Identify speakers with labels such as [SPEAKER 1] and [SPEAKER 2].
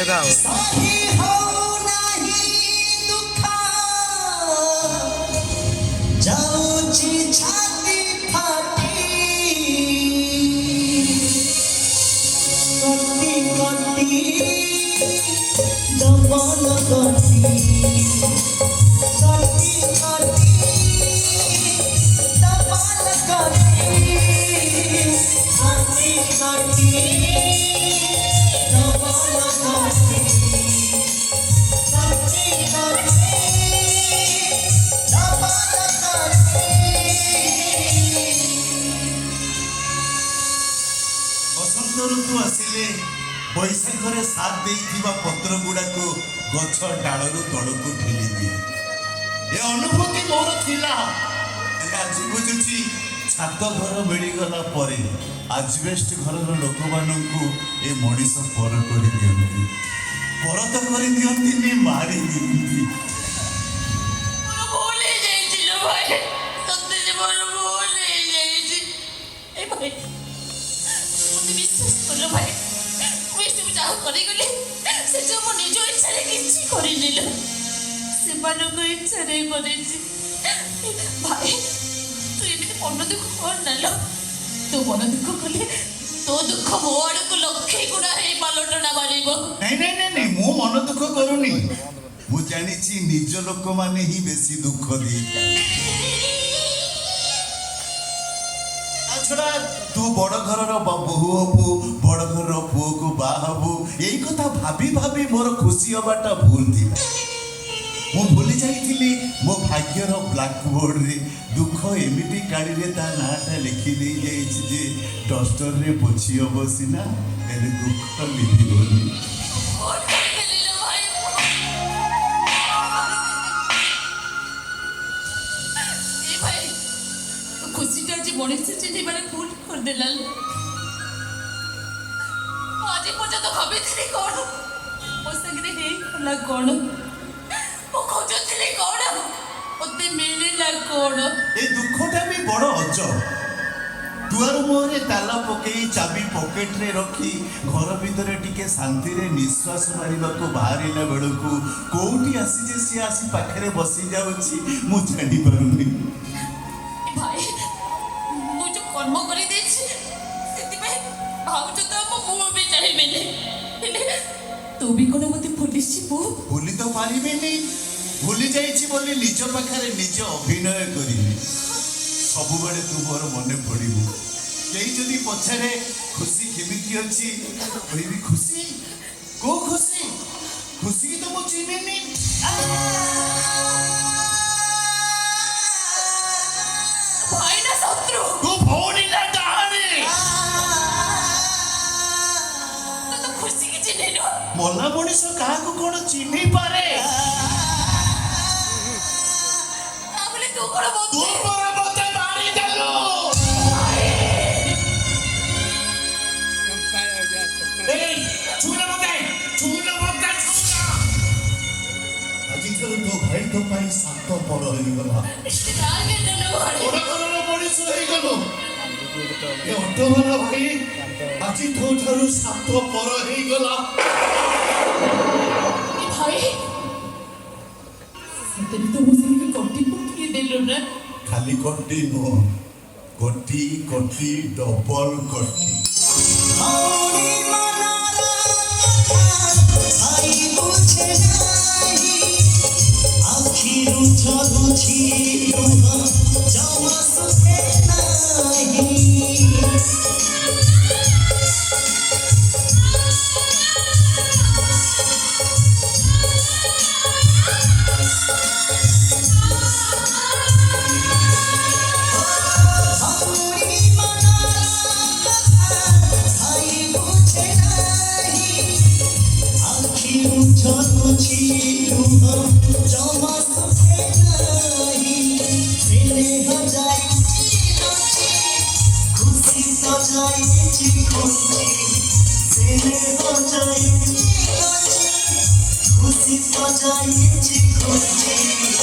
[SPEAKER 1] देगा
[SPEAKER 2] ऋतु आसिले बैशाखरे साथ देइथिबा पत्र गुडा को गछ डालरू तळकु ठेली दिए ए अनुभूति मोर थिला आज बुझुची छात घर मिलिगला परे आजबेस्ट घर लोक मानू ए मनीष पर कर दियंती परत कर दियंती मारी दियंती
[SPEAKER 3] भूले जाइছিলো ভাই সত্যি যে বড় ভুলে যাইছি এই ভাই তুমি বিশ্বাস করো ভাই তুমি যাও করে গেলে সে যে মো নিজ ইচ্ছারে কিছু করে নিল সেମାନଙ୍କ ইচ্ছারে করেছি ভাই তুই এমনি মন দুঃখ কর না তো মন দুঃখ কলে তো দুঃখ ମୋ ଆଡ଼କୁ ଲକ୍ଷେ ଗୁଣା ହେଇ ପାଲଟଣା ମାରିବ
[SPEAKER 2] ନାଇଁ ନାଇଁ ନାଇଁ ନାଇଁ ମୁଁ ମନ ଦୁଃଖ କରୁନି ମୁଁ ଜାଣିଛି ନିଜ ଲୋକମାନେ ହିଁ ବେଶୀ ଦୁଃଖ ଦିଏ ଛଡ଼ା ତୁ ବଡ଼ ଘରର ବୋହୂ ହବୁ ବଡ଼ ଘରର ପୁଅକୁ ବାହା ହବୁ ଏଇ କଥା ଭାବି ଭାବି ମୋର ଖୁସି ହବାଟା ଭୁଲ ଥିଲା ମୁଁ ଭୁଲି ଯାଇଥିଲି ମୋ ଭାଗ୍ୟର ବ୍ଲାକବୋର୍ଡରେ ଦୁଃଖ ଏମିତି କାଳିରେ ତା ନାଁଟା ଲେଖି ଦେଇ ଯାଇଛି ଯେ ଡଷ୍ଟରରେ ପୋଛି ହବ ସିନା ହେଲେ ଦୁଃଖ ଲିଭିବନି
[SPEAKER 3] खुशीटा आज मनीष चिठी मैंने भूल कर देला आज पर्यंत भाभी थी कौन मो संगे हे कला कौन मो खोजती कौन मते मिलला कौन
[SPEAKER 2] ए दुखटा भी बड़ अजब दुआर मुहरे ताला पकई चाबी पॉकेट रे रखी घर भीतर टिके शांति रे निश्वास मारिबाको बाहरिला बेलकू कोउटी आसी जे सी आसी पाखरे बसी जाउची मु जानि पारुनी
[SPEAKER 3] भाई मुझे कर्म कर भावुच तो मो भी चाहिए तू भी कौन मत भूली
[SPEAKER 2] भूली तो पारिबेनी भूली जाइछि बोली निज पाखरे निज अभिनय करिबी सब बेले तू मोर मने पड़िबू कई जदि पछरे खुशी केमिति अछि कहबी खुशी को खुशी खुशी तो मो चिन्हेनी
[SPEAKER 3] भाई ना शत्रु
[SPEAKER 2] तू भौणी ना डाहाणी
[SPEAKER 3] तो खुशी की चिन्हे नो
[SPEAKER 2] मल्ला मनीष काहाको कोन चिन्हि पारे
[SPEAKER 3] ताबले तू कोन बोल
[SPEAKER 2] तू मोर मते मारी देलो ए छुना मते আজি तो भाई तो पाई सात पर होई गला
[SPEAKER 3] रिश्तेदार के जन भाई
[SPEAKER 2] ओरा करन मनीष होई गलो ए ऑटो वाला भाई আজি तो थारु सात पर होई गला
[SPEAKER 3] भाई तेरी तो मुझे की कोटी पुकी देलो ना
[SPEAKER 2] खाली कोटी नो कोटी कोटी डबल कोटी
[SPEAKER 4] आउनी मनारा आई बुझे नाही आखिरु चलुछि जमा सुखे नाही खुशी सजाई खुशी